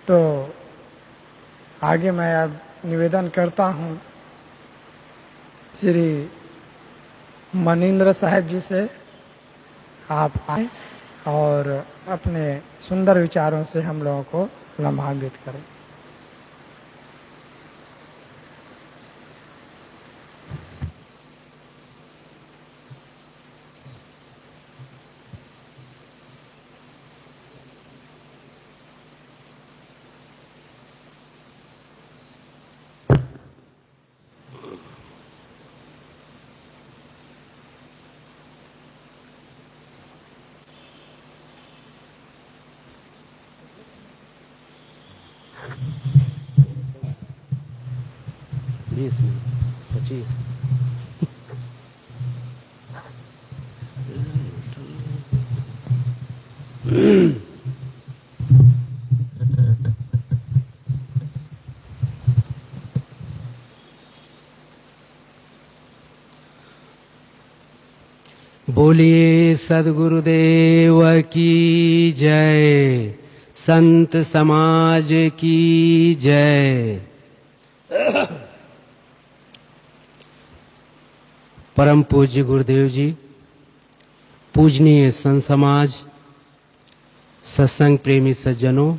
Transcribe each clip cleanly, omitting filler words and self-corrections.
तो आगे मैं अब निवेदन करता हूँ श्री मनीन्द्र साहब जी से, आप आए और अपने सुंदर विचारों से हम लोगों को लाभान्वित करें। बीस मिनट 25 बोलिए सद्गुरुदेव की जय, संत समाज की जय। परम पूज्य गुरुदेव जी, पूजनीय संत समाज, सत्संग प्रेमी सज्जनों,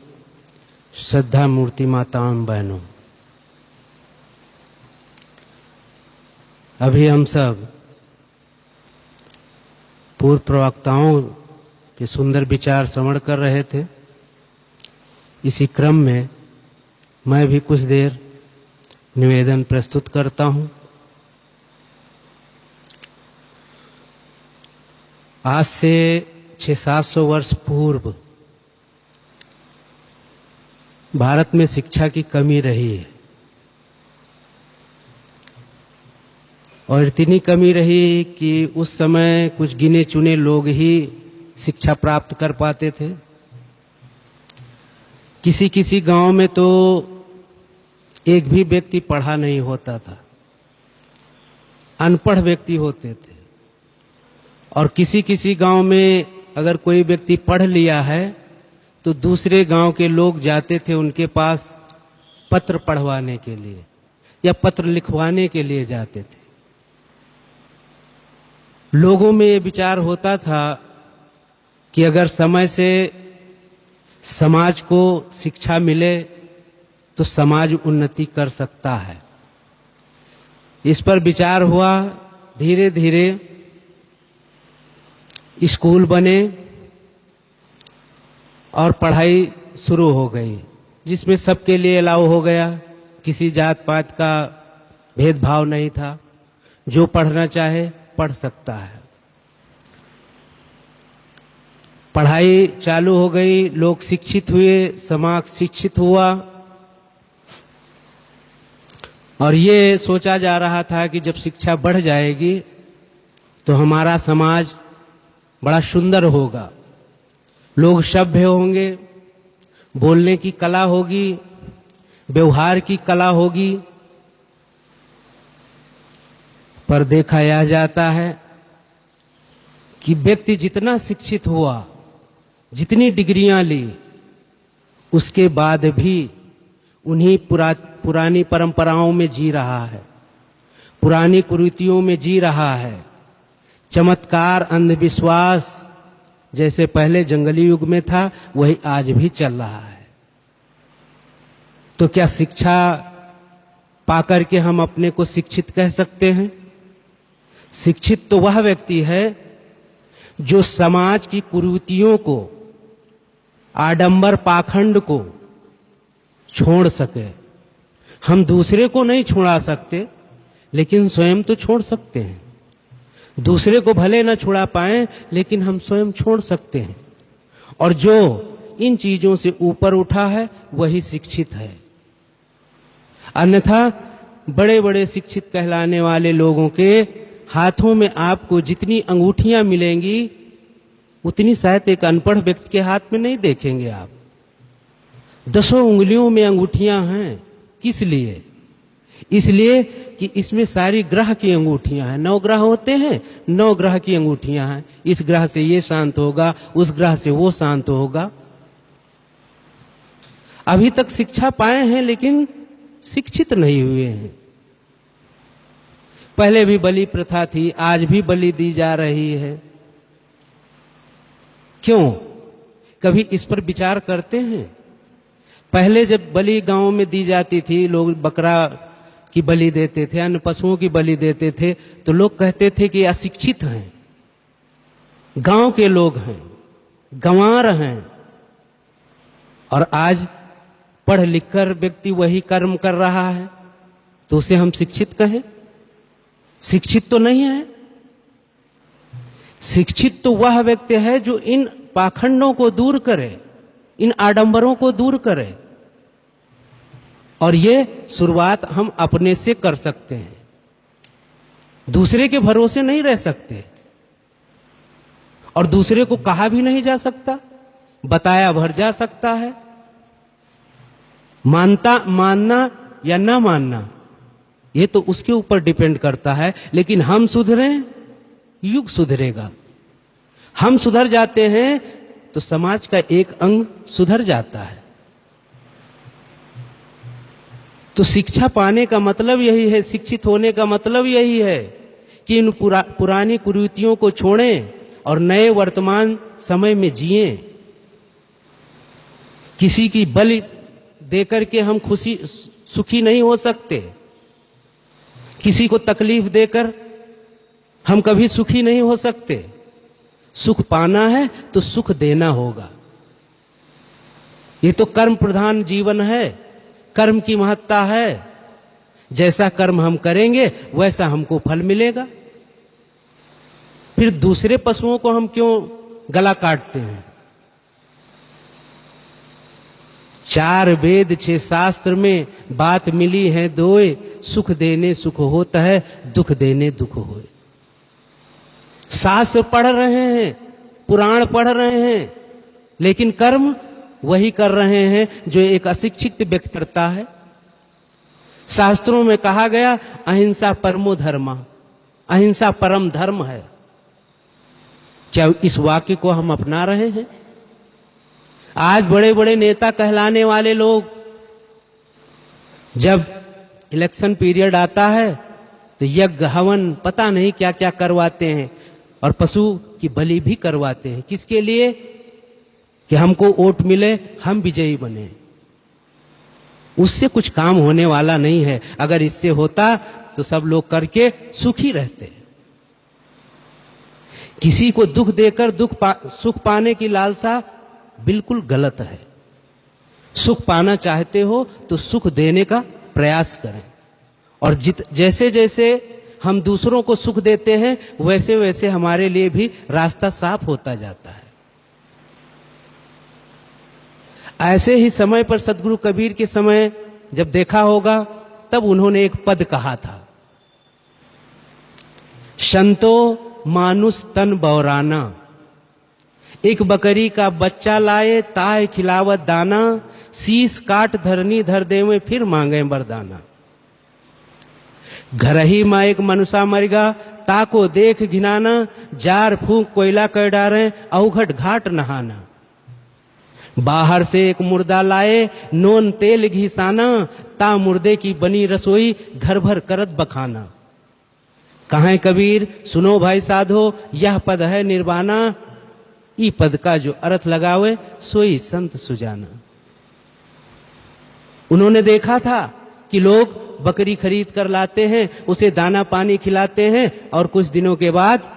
श्रद्धा मूर्ति माताओं बहनों, अभी हम सब पूर्व प्रवक्ताओं के सुंदर विचार श्रवण कर रहे थे। इसी क्रम में मैं भी कुछ देर निवेदन प्रस्तुत करता हूं। आज से 600-700 वर्ष पूर्व भारत में शिक्षा की कमी रही है, और इतनी कमी रही कि उस समय कुछ गिने चुने लोग ही शिक्षा प्राप्त कर पाते थे। किसी किसी गांव में तो एक भी व्यक्ति पढ़ा नहीं होता था, अनपढ़ व्यक्ति होते थे। और किसी किसी गांव में अगर कोई व्यक्ति पढ़ लिया है तो दूसरे गांव के लोग जाते थे उनके पास पत्र पढ़वाने के लिए या पत्र लिखवाने के लिए जाते थे। लोगों में ये विचार होता था कि अगर समय से समाज को शिक्षा मिले तो समाज उन्नति कर सकता है। इस पर विचार हुआ, धीरे धीरे स्कूल बने और पढ़ाई शुरू हो गई, जिसमें सबके लिए अलाउ हो गया। किसी जात पात का भेदभाव नहीं था, जो पढ़ना चाहे पढ़ सकता है। पढ़ाई चालू हो गई, लोग शिक्षित हुए, समाज शिक्षित हुआ। और ये सोचा जा रहा था कि जब शिक्षा बढ़ जाएगी तो हमारा समाज बड़ा सुंदर होगा, लोग सभ्य होंगे, बोलने की कला होगी, व्यवहार की कला होगी। पर देखा यह जाता है कि व्यक्ति जितना शिक्षित हुआ, जितनी डिग्रियां ली, उसके बाद भी उन्हीं पुरानी परंपराओं में जी रहा है, पुरानी कुरीतियों में जी रहा है। चमत्कार, अंधविश्वास जैसे पहले जंगली युग में था, वही आज भी चल रहा है। तो क्या शिक्षा पाकर के हम अपने को शिक्षित कह सकते हैं? शिक्षित तो वह व्यक्ति है जो समाज की कुरीतियों को, आडंबर पाखंड को छोड़ सके। हम दूसरे को नहीं छुड़ा सकते, लेकिन स्वयं तो छोड़ सकते हैं। दूसरे को भले न छुड़ा पाएं, लेकिन हम स्वयं छोड़ सकते हैं। और जो इन चीजों से ऊपर उठा है वही शिक्षित है। अन्यथा बड़े बड़े शिक्षित कहलाने वाले लोगों के हाथों में आपको जितनी अंगूठियां मिलेंगी, उतनी शायद एक अनपढ़ व्यक्ति के हाथ में नहीं देखेंगे आप। 10 उंगलियों में अंगूठियां हैं, किस लिए? इसलिए कि इसमें सारी ग्रह की अंगूठियां हैं। 9 ग्रह होते हैं, 9 ग्रह की अंगूठियां हैं। इस ग्रह से ये शांत होगा, उस ग्रह से वो शांत होगा। अभी तक शिक्षा पाए हैं लेकिन शिक्षित नहीं हुए हैं। पहले भी बलि प्रथा थी, आज भी बलि दी जा रही है। क्यों? कभी इस पर विचार करते हैं? पहले जब बलि गांव में दी जाती थी, लोग बकरा की बलि देते थे, अन्य पशुओं की बलि देते थे, तो लोग कहते थे कि अशिक्षित हैं, गांव के लोग हैं, गंवार हैं। और आज पढ़ लिखकर व्यक्ति वही कर्म कर रहा है, तो उसे हम शिक्षित कहें? शिक्षित तो नहीं है। शिक्षित तो वह व्यक्ति है जो इन पाखंडों को दूर करे, इन आडंबरों को दूर करे। और ये शुरुआत हम अपने से कर सकते हैं, दूसरे के भरोसे नहीं रह सकते। और दूसरे को कहा भी नहीं जा सकता, बताया भर जा सकता है। मानना या ना मानना ये तो उसके ऊपर डिपेंड करता है। लेकिन हम सुधरें, युग सुधरेगा। हम सुधर जाते हैं तो समाज का एक अंग सुधर जाता है। तो शिक्षा पाने का मतलब यही है, शिक्षित होने का मतलब यही है कि इन पुरानी कुरीतियों को छोड़ें और नए वर्तमान समय में जिएं। किसी की बलि देकर के हम सुखी नहीं हो सकते। किसी को तकलीफ देकर हम कभी सुखी नहीं हो सकते। सुख पाना है तो सुख देना होगा। ये तो कर्म प्रधान जीवन है, कर्म की महत्ता है। जैसा कर्म हम करेंगे वैसा हमको फल मिलेगा। फिर दूसरे पशुओं को हम क्यों गला काटते हैं? 4 वेद 6 शास्त्र में बात मिली है दोए, सुख देने सुख होता है, दुख देने दुख होए। शास्त्र पढ़ रहे हैं, पुराण पढ़ रहे हैं, लेकिन कर्म वही कर रहे हैं जो एक अशिक्षित व्यक्ति करता है। शास्त्रों में कहा गया अहिंसा परमो धर्म, अहिंसा परम धर्म है। क्या इस वाक्य को हम अपना रहे हैं? आज बड़े बड़े नेता कहलाने वाले लोग जब इलेक्शन पीरियड आता है तो यज्ञ हवन पता नहीं क्या क्या करवाते हैं और पशु की बलि भी करवाते हैं। किसके लिए? कि हमको वोट मिले, हम विजयी बने। उससे कुछ काम होने वाला नहीं है। अगर इससे होता तो सब लोग करके सुखी रहते। किसी को दुख देकर सुख पाने की लालसा बिल्कुल गलत है। सुख पाना चाहते हो तो सुख देने का प्रयास करें। और जैसे जैसे हम दूसरों को सुख देते हैं वैसे वैसे हमारे लिए भी रास्ता साफ होता जाता है। ऐसे ही समय पर सदगुरु कबीर के समय जब देखा होगा तब उन्होंने एक पद कहा था, संतो मानुष तन बौराना, एक बकरी का बच्चा लाए ताय खिलावत दाना, शीश काट धरनी धर देवे फिर मांगे बरदाना। घर ही मां एक मनुष्य मरगा ताको देख घिनाना, जार फूंक कोयला कर डारे अवघट घाट नहाना। बाहर से एक मुर्दा लाए नोन तेल घिसाना, ता मुर्दे की बनी रसोई घर भर करत बखाना। कहें कबीर सुनो भाई साधो यह पद है निर्वाणा, ई पद का जो अर्थ लगावे सोई संत सुजाना। उन्होंने देखा था कि लोग बकरी खरीद कर लाते हैं, उसे दाना पानी खिलाते हैं और कुछ दिनों के बाद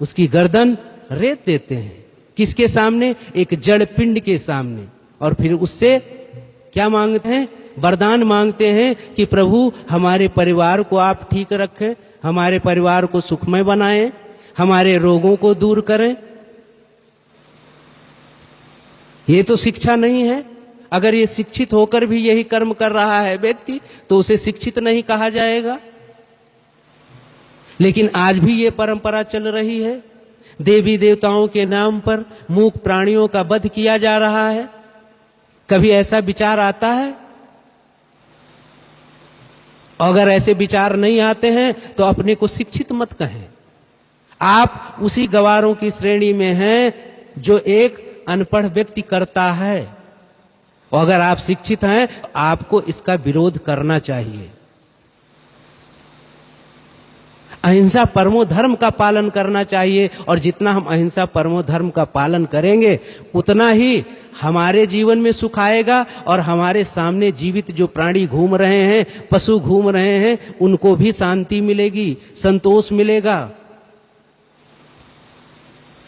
उसकी गर्दन रेत देते हैं। किसके सामने? एक जड़ पिंड के सामने। और फिर उससे क्या मांगते हैं? वरदान मांगते हैं कि प्रभु हमारे परिवार को आप ठीक रखें, हमारे परिवार को सुखमय बनाएं, हमारे रोगों को दूर करें। ये तो शिक्षा नहीं है। अगर ये शिक्षित होकर भी यही कर्म कर रहा है व्यक्ति तो उसे शिक्षित नहीं कहा जाएगा। लेकिन आज भी ये परंपरा चल रही है। देवी देवताओं के नाम पर मूक प्राणियों का वध किया जा रहा है। कभी ऐसा विचार आता है? अगर ऐसे विचार नहीं आते हैं तो अपने को शिक्षित मत कहें। आप उसी गवारों की श्रेणी में हैं जो एक अनपढ़ व्यक्ति करता है। और अगर आप शिक्षित हैं तो आपको इसका विरोध करना चाहिए। अहिंसा परमो धर्म का पालन करना चाहिए, और जितना हम अहिंसा परमो धर्म का पालन करेंगे उतना ही हमारे जीवन में सुख आएगा, और हमारे सामने जीवित जो प्राणी घूम रहे हैं, पशु घूम रहे हैं, उनको भी शांति मिलेगी, संतोष मिलेगा।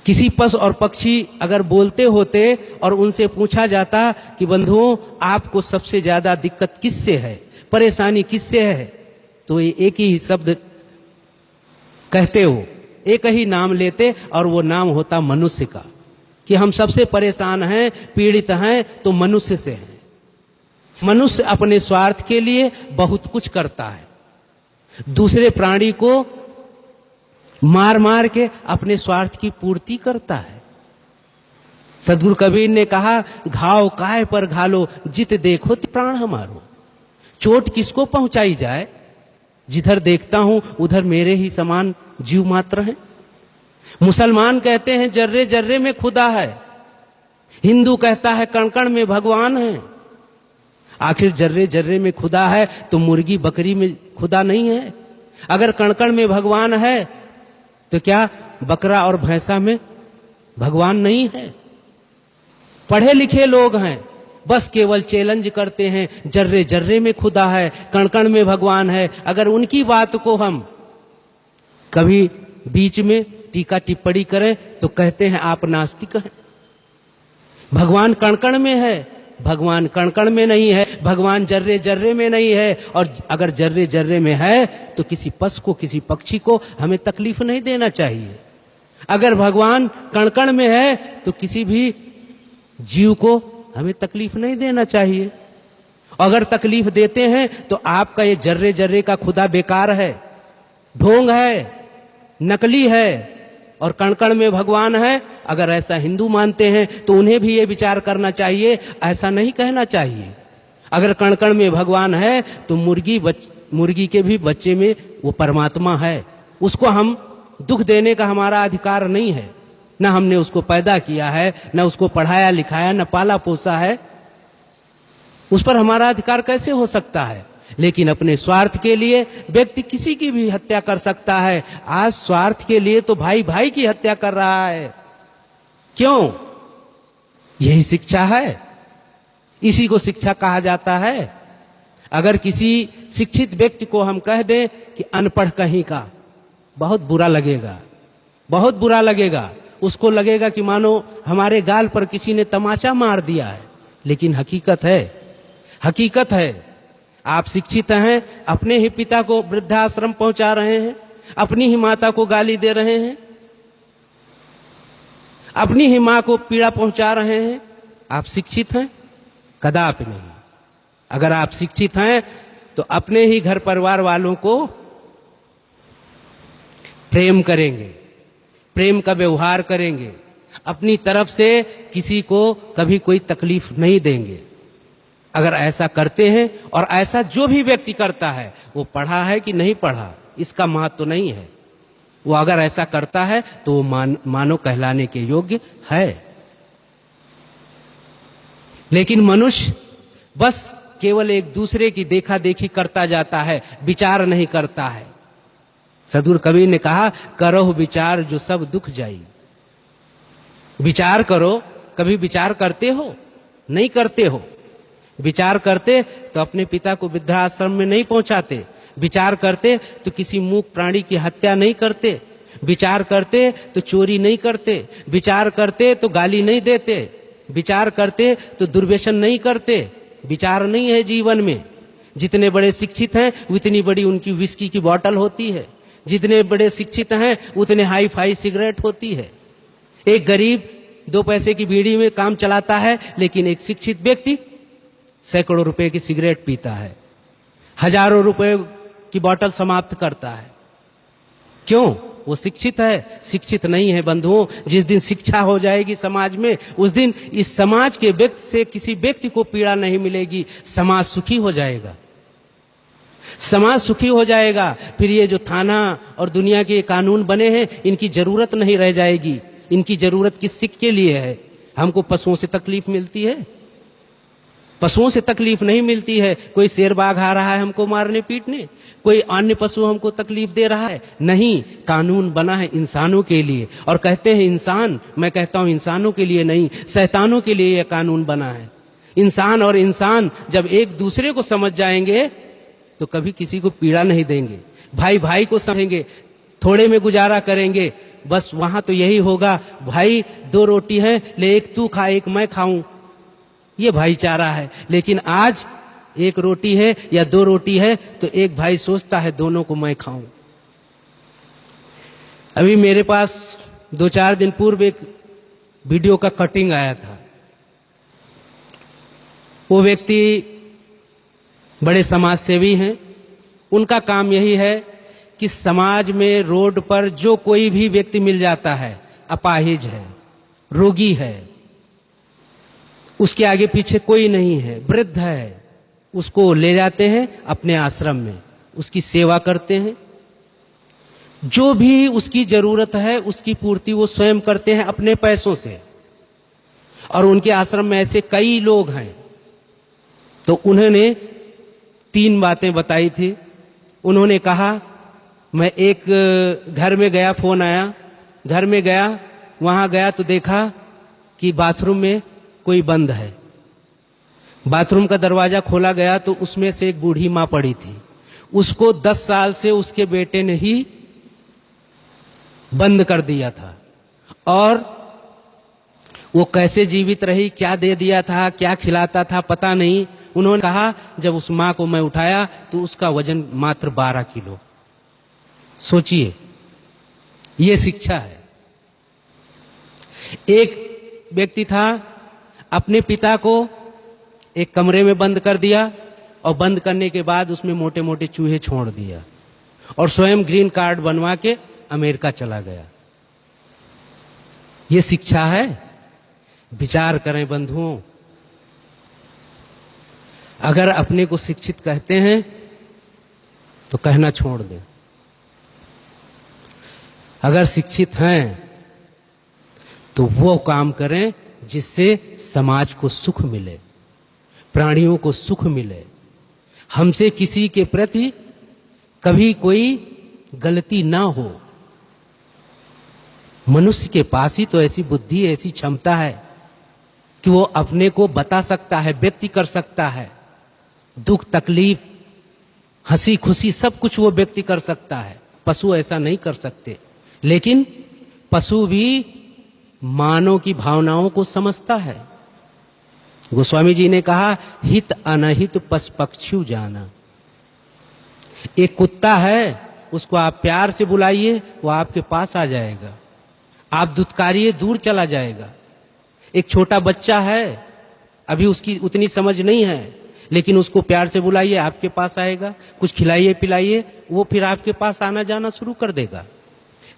किसी पशु और पक्षी अगर बोलते होते और उनसे पूछा जाता कि बंधुओं आपको सबसे ज्यादा दिक्कत किससे है, परेशानी किससे है, तो ये एक ही शब्द कहते हो, एक ही नाम लेते, और वो नाम होता मनुष्य का, कि हम सबसे परेशान हैं, पीड़ित हैं तो मनुष्य से हैं। मनुष्य अपने स्वार्थ के लिए बहुत कुछ करता है, दूसरे प्राणी को मार मार के अपने स्वार्थ की पूर्ति करता है। सद्गुरु कबीर ने कहा, घाव काय पर घालो, जित देखो प्राण हमारो। चोट किसको पहुंचाई जाए, जिधर देखता हूं उधर मेरे ही समान जीव मात्र हैं। मुसलमान कहते हैं जर्रे जर्रे में खुदा है, हिंदू कहता है कण कण में भगवान है। आखिर जर्रे जर्रे में खुदा है तो मुर्गी बकरी में खुदा नहीं है? अगर कण कण में भगवान है तो क्या बकरा और भैंसा में भगवान नहीं है? पढ़े लिखे लोग हैं, बस केवल चैलेंज करते हैं, जर्रे जर्रे में खुदा है, कण कण में भगवान है। अगर उनकी बात को हम कभी बीच में टीका टिप्पणी करें तो कहते हैं आप नास्तिक हैं। भगवान कण कण में है, भगवान कण कण में नहीं है, भगवान जर्रे जर्रे में नहीं है। और अगर जर्रे जर्रे में है तो किसी पशु को, किसी पक्षी को हमें तकलीफ नहीं देना चाहिए। अगर भगवान कण कण में है तो किसी भी जीव को हमें तकलीफ नहीं देना चाहिए। अगर तकलीफ देते हैं तो आपका ये जर्रे जर्रे का खुदा बेकार है, ढोंग है, नकली है, और कण कण में भगवान है। अगर ऐसा हिंदू मानते हैं तो उन्हें भी ये विचार करना चाहिए, ऐसा नहीं कहना चाहिए। अगर कण कण में भगवान है तो मुर्गी के भी बच्चे में वो परमात्मा है, उसको हम दुख देने का हमारा अधिकार नहीं है। न हमने उसको पैदा किया है, न उसको पढ़ाया लिखाया, न पाला पोसा है, उस पर हमारा अधिकार कैसे हो सकता है? लेकिन अपने स्वार्थ के लिए व्यक्ति किसी की भी हत्या कर सकता है। आज स्वार्थ के लिए तो भाई भाई की हत्या कर रहा है। क्यों? यही शिक्षा है, इसी को शिक्षा कहा जाता है। अगर किसी शिक्षित व्यक्ति को हम कह दें कि अनपढ़ कहीं का, बहुत बुरा लगेगा, बहुत बुरा लगेगा। उसको लगेगा कि मानो हमारे गाल पर किसी ने तमाचा मार दिया है। लेकिन हकीकत है, हकीकत है, आप शिक्षित हैं, अपने ही पिता को वृद्धाश्रम पहुंचा रहे हैं, अपनी ही माता को गाली दे रहे हैं, अपनी ही मां को पीड़ा पहुंचा रहे हैं। आप शिक्षित हैं? कदापि नहीं। अगर आप शिक्षित हैं तो अपने ही घर परिवार वालों को प्रेम करेंगे, प्रेम का व्यवहार करेंगे, अपनी तरफ से किसी को कभी कोई तकलीफ नहीं देंगे। अगर ऐसा करते हैं, और ऐसा जो भी व्यक्ति करता है, वो पढ़ा है कि नहीं पढ़ा इसका महत्व तो नहीं है, वो अगर ऐसा करता है तो वो मानव कहलाने के योग्य है। लेकिन मनुष्य बस केवल एक दूसरे की देखा देखी करता जाता है, विचार नहीं करता है। सद्गुरु कबीर ने कहा, करो विचार जो सब दुख जाई। विचार करो, कभी विचार करते हो? नहीं करते हो। विचार करते तो अपने पिता को वृद्धाश्रम में नहीं पहुंचाते, विचार करते तो किसी मूक प्राणी की हत्या नहीं करते, विचार करते तो चोरी नहीं करते, विचार करते तो गाली नहीं देते, विचार करते तो दुर्व्यसन नहीं करते। विचार नहीं है जीवन में। जितने बड़े शिक्षित हैं उतनी बड़ी उनकी विस्की की बोतल होती है, जितने बड़े शिक्षित हैं उतने हाई फाई सिगरेट होती है। एक गरीब 2 पैसे की बीड़ी में काम चलाता है, लेकिन एक शिक्षित व्यक्ति सैकड़ों रुपए की सिगरेट पीता है, हजारों रुपए की बोतल समाप्त करता है। क्यों? वो शिक्षित है? शिक्षित नहीं है बंधुओं। जिस दिन शिक्षा हो जाएगी समाज में, उस दिन इस समाज के व्यक्ति से किसी व्यक्ति को पीड़ा नहीं मिलेगी, समाज सुखी हो जाएगा, समाज सुखी हो जाएगा। फिर ये जो थाना और दुनिया के कानून बने हैं, इनकी जरूरत नहीं रह जाएगी। इनकी जरूरत किस सिख के लिए है? हमको पशुओं से तकलीफ मिलती है, पशुओं से तकलीफ नहीं मिलती है। कोई शेर बाघ आ रहा है हमको मारने पीटने, कोई अन्य पशु हमको तकलीफ दे रहा है, नहीं। कानून बना है इंसानों के लिए, और कहते हैं इंसान, मैं कहता हूं इंसानों के लिए नहीं, शैतानों के लिए यह कानून बना है। इंसान और इंसान जब एक दूसरे को समझ जाएंगे तो कभी किसी को पीड़ा नहीं देंगे, भाई भाई को समझेंगे, थोड़े में गुजारा करेंगे। बस वहां तो यही होगा, भाई 2 रोटी है, ले एक तू खा एक मैं खाऊं, ये भाईचारा है। लेकिन आज 1 रोटी है या 2 रोटी है तो एक भाई सोचता है दोनों को मैं खाऊं। अभी मेरे पास 2-4 दिन पूर्व एक वीडियो का कटिंग आया था। वो व्यक्ति बड़े समाज सेवी हैं। उनका काम यही है कि समाज में रोड पर जो कोई भी व्यक्ति मिल जाता है, अपाहिज है, रोगी है, उसके आगे पीछे कोई नहीं है, वृद्ध है, उसको ले जाते हैं अपने आश्रम में, उसकी सेवा करते हैं। जो भी उसकी जरूरत है उसकी पूर्ति वो स्वयं करते हैं अपने पैसों से। और उनके आश्रम में ऐसे कई लोग हैं। तो उन्होंने 3 बातें बताई थी। उन्होंने कहा, मैं एक घर में गया, फोन आया, घर में गया, वहां गया तो देखा कि बाथरूम में कोई बंद है। बाथरूम का दरवाजा खोला गया तो उसमें से एक बूढ़ी मां पड़ी थी। उसको 10 साल से उसके बेटे ने ही बंद कर दिया था, और वो कैसे जीवित रही, क्या दे दिया था, क्या खिलाता था, पता नहीं। उन्होंने कहा जब उस मां को मैं उठाया तो उसका वजन मात्र 12 किलो। सोचिए, ये शिक्षा है। एक व्यक्ति था, अपने पिता को एक कमरे में बंद कर दिया, और बंद करने के बाद उसमें मोटे मोटे चूहे छोड़ दिया, और स्वयं ग्रीन कार्ड बनवा के अमेरिका चला गया। ये शिक्षा है। विचार करें बंधुओं, अगर अपने को शिक्षित कहते हैं तो कहना छोड़ दें। अगर शिक्षित हैं तो वो काम करें जिससे समाज को सुख मिले, प्राणियों को सुख मिले। हमसे किसी के प्रति कभी कोई गलती ना हो। मनुष्य के पास ही तो ऐसी बुद्धि, ऐसी क्षमता है कि वो अपने को बता सकता है, व्यक्त कर सकता है। दुख तकलीफ, हंसी खुशी सब कुछ वो व्यक्त कर सकता है। पशु ऐसा नहीं कर सकते। लेकिन पशु भी मानव की भावनाओं को समझता है। गोस्वामी जी ने कहा, हित अनहित पशु पक्षी जाना। एक कुत्ता है, उसको आप प्यार से बुलाइए, वो आपके पास आ जाएगा। आप दुत्कारिए, दूर चला जाएगा। एक छोटा बच्चा है, अभी उसकी उतनी समझ नहीं है, लेकिन उसको प्यार से बुलाइए, आपके पास आएगा। कुछ खिलाइए पिलाइए, वो फिर आपके पास आना जाना शुरू कर देगा।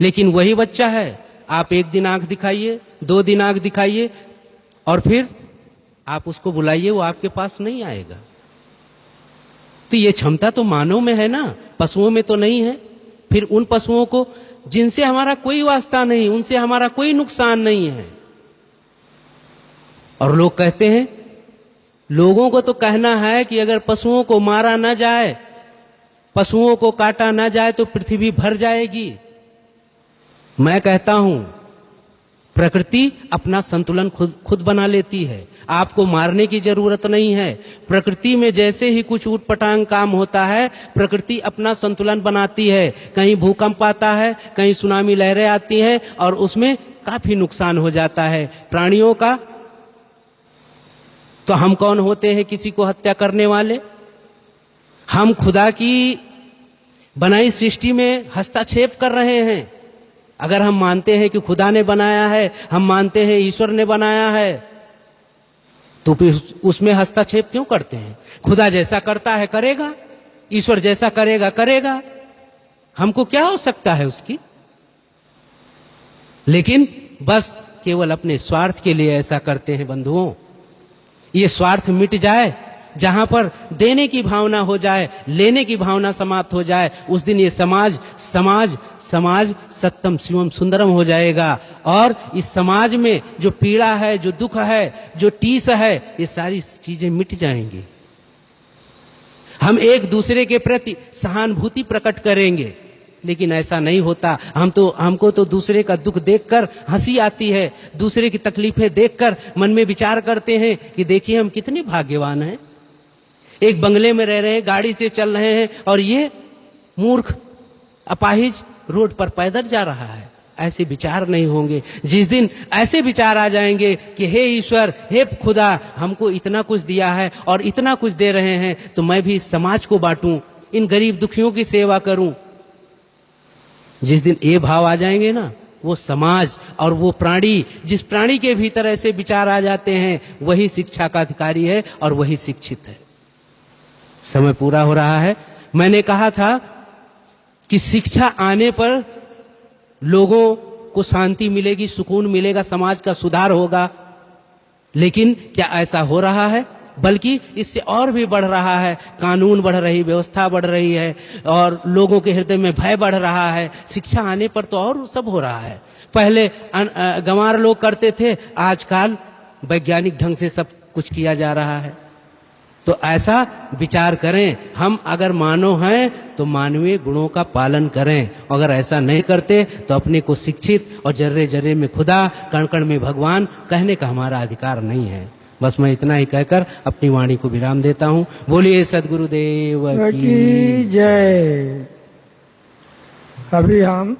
लेकिन वही बच्चा है, आप 1 दिन आंख दिखाइए, 2 दिन आंख दिखाइए, और फिर आप उसको बुलाइए, वो आपके पास नहीं आएगा। तो ये क्षमता तो मानव में है ना, पशुओं में तो नहीं है। फिर उन पशुओं को जिनसे हमारा कोई वास्ता नहीं, उनसे हमारा कोई नुकसान नहीं है, और लोग कहते हैं, लोगों को तो कहना है कि अगर पशुओं को मारा ना जाए, पशुओं को काटा ना जाए तो पृथ्वी भर जाएगी। मैं कहता हूं, प्रकृति अपना संतुलन खुद बना लेती है। आपको मारने की जरूरत नहीं है। प्रकृति में जैसे ही कुछ उटपटांग काम होता है, प्रकृति अपना संतुलन बनाती है। कहीं भूकंप आता है, कहीं सुनामी लहरें आती हैं, और उसमें काफी नुकसान हो जाता है प्राणियों का। तो हम कौन होते हैं किसी को हत्या करने वाले? हम खुदा की बनाई सृष्टि में हस्तक्षेप कर रहे हैं। अगर हम मानते हैं कि खुदा ने बनाया है, हम मानते हैं ईश्वर ने बनाया है, तो फिर उसमें हस्तक्षेप क्यों करते हैं? खुदा जैसा करता है करेगा, ईश्वर जैसा करेगा करेगा, हमको क्या हो सकता है उसकी? लेकिन बस केवल अपने स्वार्थ के लिए ऐसा करते हैं बंधुओं। ये स्वार्थ मिट जाए जहां पर देने की भावना हो जाए, लेने की भावना समाप्त हो जाए, उस दिन ये समाज समाज समाज सत्यम शिवम सुंदरम हो जाएगा। और इस समाज में जो पीड़ा है, जो दुख है, जो टीस है, ये सारी चीजें मिट जाएंगी। हम एक दूसरे के प्रति सहानुभूति प्रकट करेंगे, लेकिन ऐसा नहीं होता। हमको तो दूसरे का दुख देखकर हंसी आती है, दूसरे की तकलीफें देखकर मन में विचार करते हैं कि देखिए हम कितने भाग्यवान हैं, एक बंगले में रह रहे हैं, गाड़ी से चल रहे हैं, और ये मूर्ख अपाहिज रोड पर पैदल जा रहा है। ऐसे विचार नहीं होंगे। जिस दिन ऐसे विचार आ जाएंगे कि हे ईश्वर, हे खुदा, हमको इतना कुछ दिया है और इतना कुछ दे रहे हैं, तो मैं भी इस समाज को बांटूं, इन गरीब दुखियों की सेवा करूं। जिस दिन ये भाव आ जाएंगे ना, वो समाज और वो प्राणी, जिस प्राणी के भीतर ऐसे विचार आ जाते हैं, वही शिक्षा का अधिकारी है और वही शिक्षित है। समय पूरा हो रहा है। मैंने कहा था कि शिक्षा आने पर लोगों को शांति मिलेगी, सुकून मिलेगा, समाज का सुधार होगा। लेकिन क्या ऐसा हो रहा है? बल्कि इससे और भी बढ़ रहा है। कानून बढ़ रही, व्यवस्था बढ़ रही है और लोगों के हृदय में भय बढ़ रहा है। शिक्षा आने पर तो और सब हो रहा है। पहले गंवार लोग करते थे, आजकल वैज्ञानिक ढंग से सब कुछ किया जा रहा है। तो ऐसा विचार करें, हम अगर मानव हैं तो मानवीय गुणों का पालन करें। अगर ऐसा नहीं करते तो अपने को शिक्षित और जर्रे जर्रे में खुदा, कण कण में भगवान कहने का हमारा अधिकार नहीं है। बस मैं इतना ही कहकर अपनी वाणी को विराम देता हूँ। बोलिए सद्गुरुदेव की जय। अभी हम